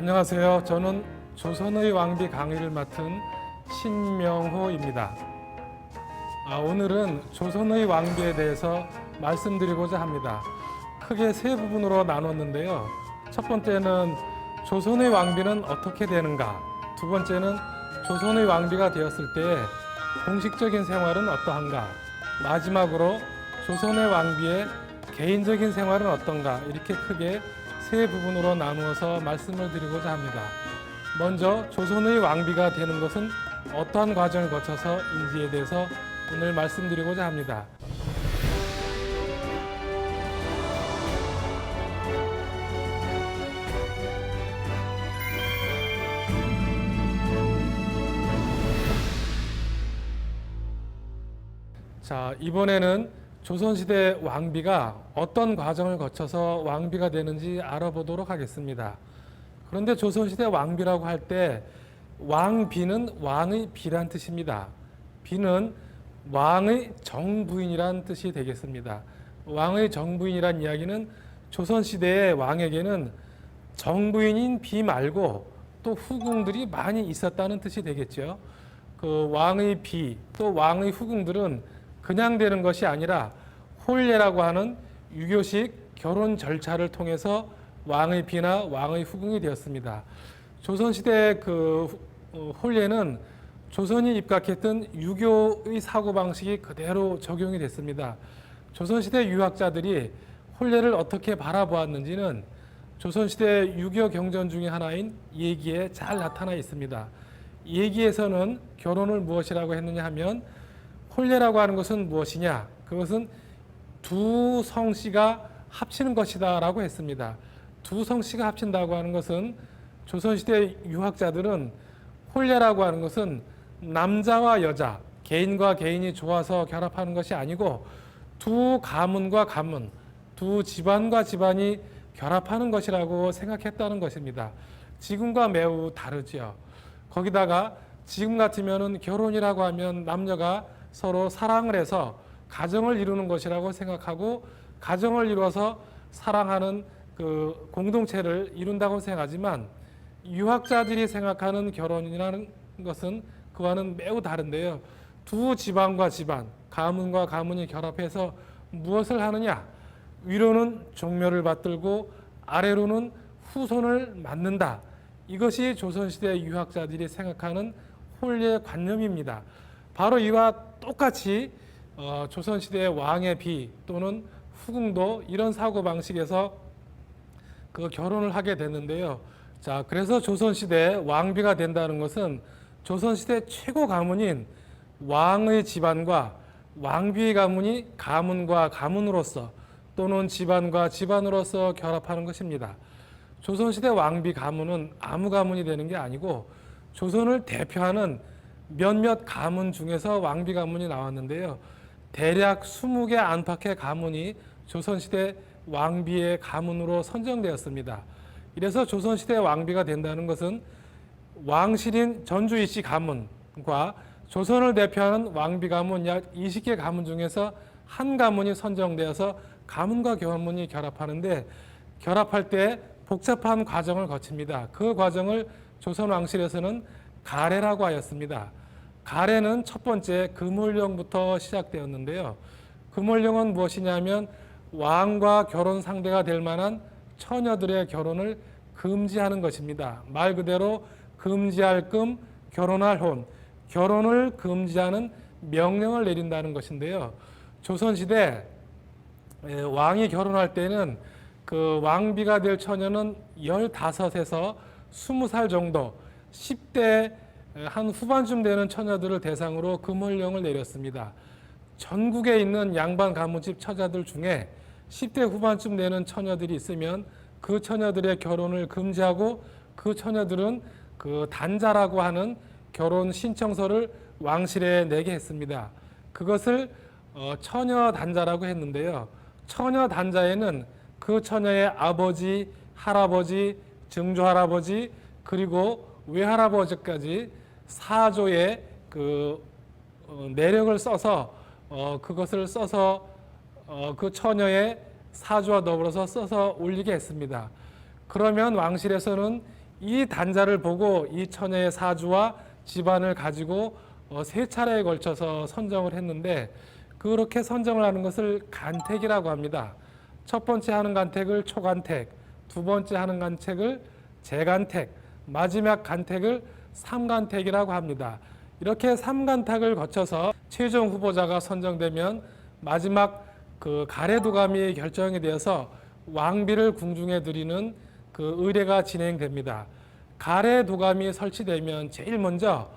안녕하세요. 저는 조선의 왕비 강의를 맡은 신명호입니다. 오늘은 조선의 왕비에 대해서 말씀드리고자 합니다. 크게 세 부분으로 나눴는데요. 첫 번째는 조선의 왕비는 어떻게 되는가? 두 번째는 조선의 왕비가 되었을 때 공식적인 생활은 어떠한가? 마지막으로 조선의 왕비의 개인적인 생활은 어떤가? 이렇게 크게 세 부분으로 나누어서 말씀을 드리고자 합니다. 먼저 조선의 왕비가 되는 것은 어떠한 과정을 거쳐서인지에 대해서 오늘 말씀드리고자 합니다. 자, 이번에는 조선시대 왕비가 어떤 과정을 거쳐서 왕비가 되는지 알아보도록 하겠습니다. 그런데 조선시대 왕비라고 할 때 왕비는 왕의 비란 뜻입니다. 비는 왕의 정부인이란 뜻이 되겠습니다. 왕의 정부인이란 이야기는 조선시대의 왕에게는 정부인인 비 말고 또 후궁들이 많이 있었다는 뜻이 되겠죠. 그 왕의 비 또 왕의 후궁들은 그냥 되는 것이 아니라 혼례라고 하는 유교식 결혼 절차를 통해서 왕의 비나 왕의 후궁이 되었습니다. 조선시대 혼례는 조선이 입각했던 유교의 사고방식이 그대로 적용이 됐습니다. 조선시대 유학자들이 혼례를 어떻게 바라보았는지는 조선시대 유교 경전 중에 하나인 예기에 잘 나타나 있습니다. 예기에서는 결혼을 무엇이라고 했느냐 하면 혼례라고 하는 것은 무엇이냐? 그것은 두 성씨가 합치는 것이다 라고 했습니다. 두 성씨가 합친다고 하는 것은 조선시대 유학자들은 혼례라고 하는 것은 남자와 여자, 개인과 개인이 좋아서 결합하는 것이 아니고 두 가문과 가문, 두 집안과 집안이 결합하는 것이라고 생각했다는 것입니다. 지금과 매우 다르죠. 거기다가 지금 같으면은 결혼이라고 하면 남녀가 서로 사랑을 해서 가정을 이루는 것이라고 생각하고 가정을 이루어서 사랑하는 그 공동체를 이룬다고 생각하지만 유학자들이 생각하는 결혼이라는 것은 그와는 매우 다른데요. 두 집안과 집안, 가문과 가문이 결합해서 무엇을 하느냐? 위로는 종묘를 받들고 아래로는 후손을 맡는다. 이것이 조선시대 유학자들이 생각하는 혼례 관념입니다. 바로 이와 똑같이 조선시대 왕의 비 또는 후궁도 이런 사고방식에서 그 결혼을 하게 됐는데요. 자, 그래서 조선시대 왕비가 된다는 것은 조선시대 최고 가문인 왕의 집안과 왕비의 가문이 가문과 가문으로서 또는 집안과 집안으로서 결합하는 것입니다. 조선시대 왕비 가문은 아무 가문이 되는 게 아니고 조선을 대표하는 몇몇 가문 중에서 왕비 가문이 나왔는데요. 대략 20개 안팎의 가문이 조선시대 왕비의 가문으로 선정되었습니다. 이래서 조선시대 왕비가 된다는 것은 왕실인 전주이씨 가문과 조선을 대표하는 왕비 가문 약 20개 가문 중에서 한 가문이 선정되어서 가문과 가문이 결합하는데 결합할 때 복잡한 과정을 거칩니다. 그 과정을 조선 왕실에서는 가례라고 하였습니다. 가례는 첫 번째 금홀령부터 시작되었는데요. 금홀령은 무엇이냐면 왕과 결혼 상대가 될 만한 처녀들의 결혼을 금지하는 것입니다. 말 그대로 금지할 금, 결혼할 혼, 결혼을 금지하는 명령을 내린다는 것인데요. 조선시대 왕이 결혼할 때는 그 왕비가 될 처녀는 15에서 20살 정도 10대 한 후반쯤 되는 처녀들을 대상으로 금홀령을 내렸습니다. 전국에 있는 양반 가문집 처자들 중에 10대 후반쯤 되는 처녀들이 있으면 그 처녀들의 결혼을 금지하고 그 처녀들은 그 단자라고 하는 결혼 신청서를 왕실에 내게 했습니다. 그것을 처녀 단자라고 했는데요. 처녀 단자에는 그 처녀의 아버지, 할아버지, 증조할아버지 그리고 외할아버지까지 사조의 그 내력을 써서 그것을 써서 그 처녀의 사주와 더불어서 써서 올리게 했습니다. 그러면 왕실에서는 이 단자를 보고 이 처녀의 사주와 집안을 가지고 세 차례에 걸쳐서 선정을 했는데, 그렇게 선정을 하는 것을 간택이라고 합니다. 첫 번째 하는 간택을 초간택, 두 번째 하는 간택을 재간택, 마지막 간택을 삼간택이라고 합니다. 이렇게 삼간택을 거쳐서 최종 후보자가 선정되면 마지막 그 가래도감이 결정이 되어서 왕비를 궁중에 드리는 그 의례가 진행됩니다. 가래도감이 설치되면 제일 먼저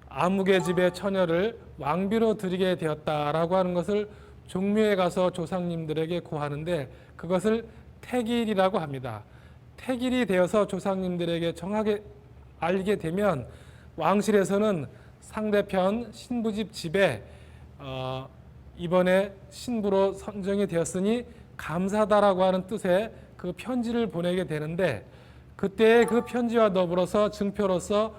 아무개 집의 처녀를 왕비로 드리게 되었다라고 하는 것을 종묘에 가서 조상님들에게 고하는데, 그것을 택일이라고 합니다. 택일이 되어서 조상님들에게 정확하게 알게 되면 왕실에서는 상대편 신부집 집에 이번에 신부로 선정이 되었으니 감사다라고 하는 뜻의 그 편지를 보내게 되는데, 그때 그 편지와 더불어서 증표로서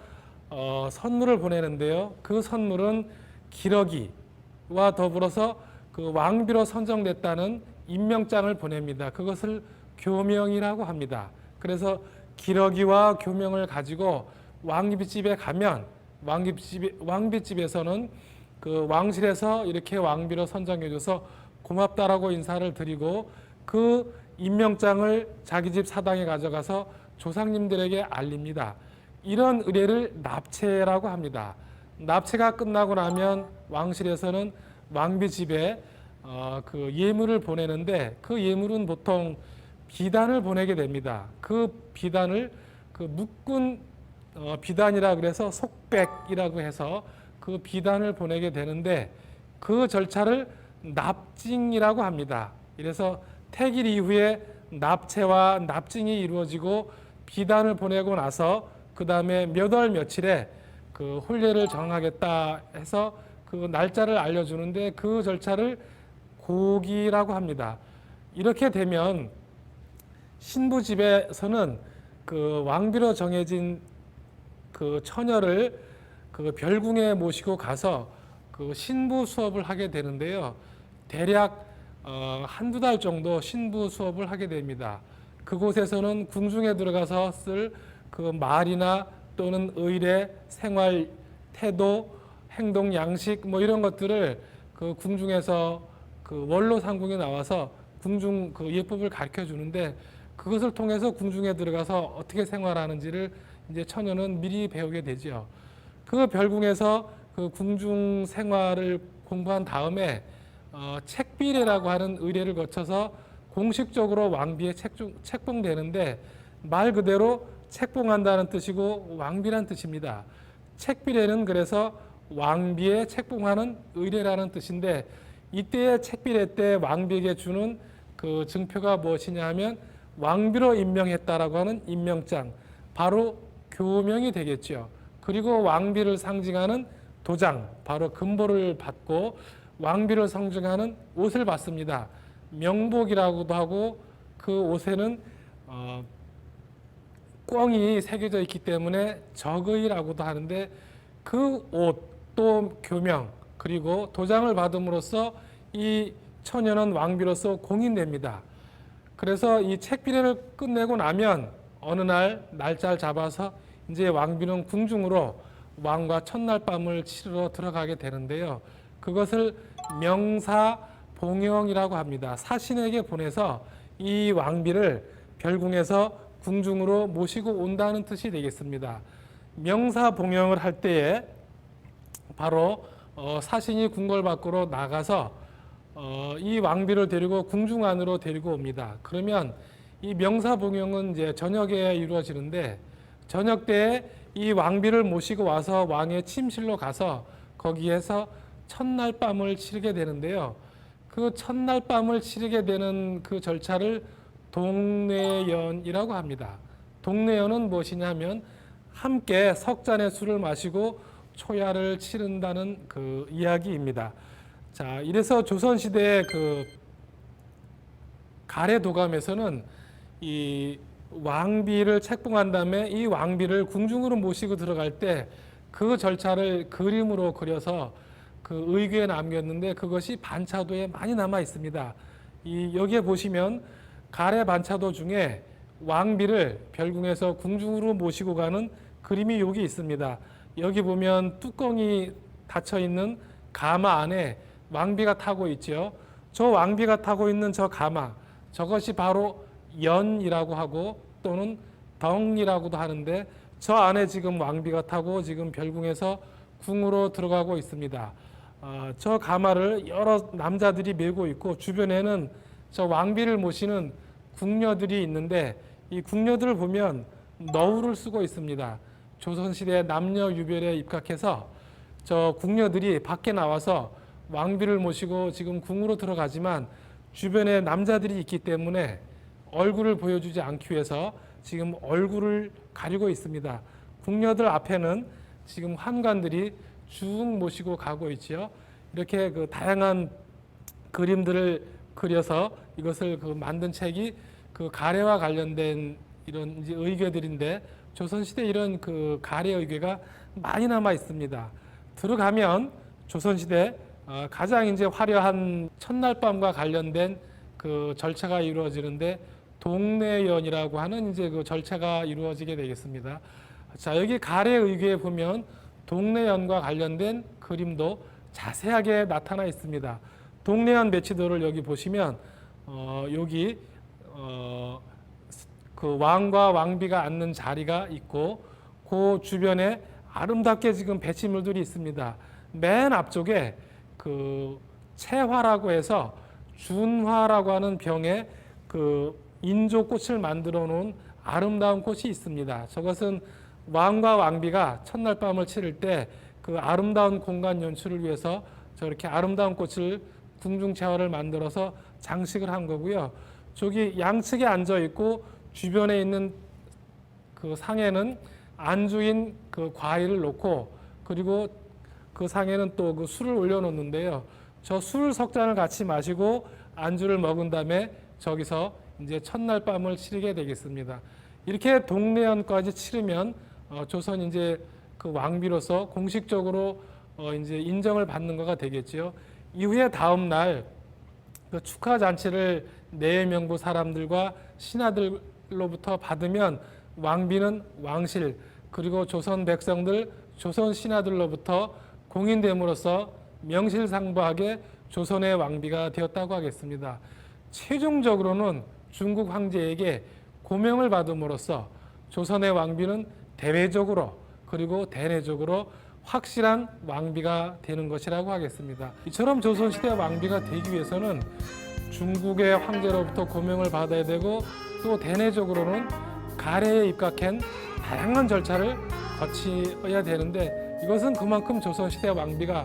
선물을 보내는데요. 그 선물은 기러기와 더불어서 그 왕비로 선정됐다는 임명장을 보냅니다. 그것을 교명이라고 합니다. 그래서 기러기와 교명을 가지고 왕비집에 가면 왕비집에서는 그 왕실에서 이렇게 왕비로 선정해줘서 고맙다라고 인사를 드리고, 그 임명장을 자기 집 사당에 가져가서 조상님들에게 알립니다. 이런 의례를 납체라고 합니다. 납체가 끝나고 나면 왕실에서는 왕비 집에 그 예물을 보내는데, 그 예물은 보통 비단을 보내게 됩니다. 그 비단을 그 묶은 비단이라 그래서 속백이라고 해서 그 비단을 보내게 되는데, 그 절차를 납징이라고 합니다. 이래서 택일 이후에 납체와 납징이 이루어지고 비단을 보내고 나서 그 다음에 몇 월 며칠에 그 혼례를 정하겠다 해서 그 날짜를 알려주는데, 그 절차를 고기라고 합니다. 이렇게 되면 신부 집에서는 그 왕비로 정해진 그 처녀를 그 별궁에 모시고 가서 그 신부 수업을 하게 되는데요. 대략 한두 달 정도 신부 수업을 하게 됩니다. 그곳에서는 궁중에 들어가서 쓸 그 말이나 또는 의례, 생활, 태도, 행동, 양식 뭐 이런 것들을 그 궁중에서 그 원로 상궁에 나와서 궁중 그 예법을 가르쳐 주는데, 그것을 통해서 궁중에 들어가서 어떻게 생활하는지를 이제 처녀는 미리 배우게 되죠. 그 별궁에서 그 궁중 생활을 공부한 다음에 책비례라고 하는 의례를 거쳐서 공식적으로 왕비에 책봉되는데, 말 그대로 책봉한다는 뜻이고 왕비란 뜻입니다. 책비례는 그래서 왕비에 책봉하는 의례라는 뜻인데, 이때의 책비례 때 왕비에게 주는 그 증표가 무엇이냐 하면 왕비로 임명했다라고 하는 임명장, 바로 교명이 되겠죠. 그리고 왕비를 상징하는 도장, 바로 금보를 받고 왕비를 상징하는 옷을 받습니다. 명복이라고도 하고, 그 옷에는 꿩이 새겨져 있기 때문에 적의라고도 하는데, 그 옷 또 교명 그리고 도장을 받음으로써 이 처녀는 왕비로서 공인됩니다. 그래서 이 책비례를 끝내고 나면 어느 날 날짜를 잡아서 이제 왕비는 궁중으로 왕과 첫날 밤을 치르러 들어가게 되는데요. 그것을 명사봉영이라고 합니다. 사신에게 보내서 이 왕비를 별궁에서 궁중으로 모시고 온다는 뜻이 되겠습니다. 명사봉영을 할 때에 바로 사신이 궁궐 밖으로 나가서 이 왕비를 데리고 궁중 안으로 데리고 옵니다. 그러면 이 명사봉영은 이제 저녁에 이루어지는데, 저녁 때에 이 왕비를 모시고 와서 왕의 침실로 가서 거기에서 첫날 밤을 치르게 되는데요. 그 첫날 밤을 치르게 되는 그 절차를 동내연이라고 합니다. 동내연은 무엇이냐면 함께 석 잔의 술을 마시고 초야를 치른다는 그 이야기입니다. 자, 이래서 조선시대의 그 가래도감에서는 이 왕비를 책봉한 다음에 이 왕비를 궁중으로 모시고 들어갈 때 그 절차를 그림으로 그려서 그 의궤에 남겼는데, 그것이 반차도에 많이 남아 있습니다. 여기에 보시면 가래 반차도 중에 왕비를 별궁에서 궁중으로 모시고 가는 그림이 여기 있습니다. 여기 보면 뚜껑이 닫혀 있는 가마 안에 왕비가 타고 있죠. 저 왕비가 타고 있는 저 가마, 저것이 바로 연이라고 하고 또는 덩이라고도 하는데 저 안에 지금 왕비가 타고 지금 별궁에서 궁으로 들어가고 있습니다. 저 가마를 여러 남자들이 메고 있고 주변에는 저 왕비를 모시는 궁녀들이 있는데 이 궁녀들을 보면 너울을 쓰고 있습니다. 조선시대 남녀 유별에 입각해서 저 궁녀들이 밖에 나와서 왕비를 모시고 지금 궁으로 들어가지만 주변에 남자들이 있기 때문에 얼굴을 보여주지 않기 위해서 지금 얼굴을 가리고 있습니다. 궁녀들 앞에는 지금 환관들이 쭉 모시고 가고 있지요. 이렇게 그 다양한 그림들을 그려서 이것을 그 만든 책이 그 가래와 관련된 이런 이제 의궤들인데 조선시대 이런 그 가래 의궤가 많이 남아 있습니다. 들어가면 조선시대 가장 이제 화려한 첫날 밤과 관련된 그 절차가 이루어지는데 동내연이라고 하는 이제 그 절차가 이루어지게 되겠습니다. 자, 여기 가래 의궤에 보면 동내연과 관련된 그림도 자세하게 나타나 있습니다. 동내연 매치도를 여기 보시면 여기 그 왕과 왕비가 앉는 자리가 있고 그 주변에 아름답게 지금 배치물들이 있습니다. 맨 앞쪽에 그 채화라고 해서 준화라고 하는 병에 그 인조꽃을 만들어 놓은 아름다운 꽃이 있습니다. 저것은 왕과 왕비가 첫날 밤을 치를 때 그 아름다운 공간 연출을 위해서 저렇게 아름다운 꽃을 궁중채화를 만들어서 장식을 한 거고요. 저기 양측에 앉아 있고 주변에 있는 그 상에는 안주인 그 과일을 놓고 그리고 그 상에는 또 그 술을 올려놓는데요. 저 술 석 잔을 같이 마시고 안주를 먹은 다음에 저기서 이제 첫날 밤을 치르게 되겠습니다. 이렇게 동내연까지 치르면 조선 이제 그 왕비로서 공식적으로 이제 인정을 받는 거가 되겠지요. 이후에 다음 날 그 축하 잔치를 내명부 사람들과 신하들로부터 받으면 왕비는 왕실 그리고 조선 백성들, 조선 신하들로부터 공인됨으로써 명실상부하게 조선의 왕비가 되었다고 하겠습니다. 최종적으로는 중국 황제에게 고명을 받음으로써 조선의 왕비는 대외적으로 그리고 대내적으로 확실한 왕비가 되는 것이라고 하겠습니다. 이처럼 조선시대 왕비가 되기 위해서는 중국의 황제로부터 고명을 받아야 되고 또 대내적으로는 가래에 입각한 다양한 절차를 거쳐야 되는데 이것은 그만큼 조선시대 왕비가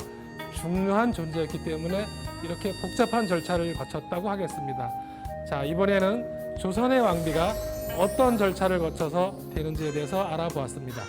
중요한 존재였기 때문에 이렇게 복잡한 절차를 거쳤다고 하겠습니다. 자, 이번에는 조선의 왕비가 어떤 절차를 거쳐서 되는지에 대해서 알아보았습니다.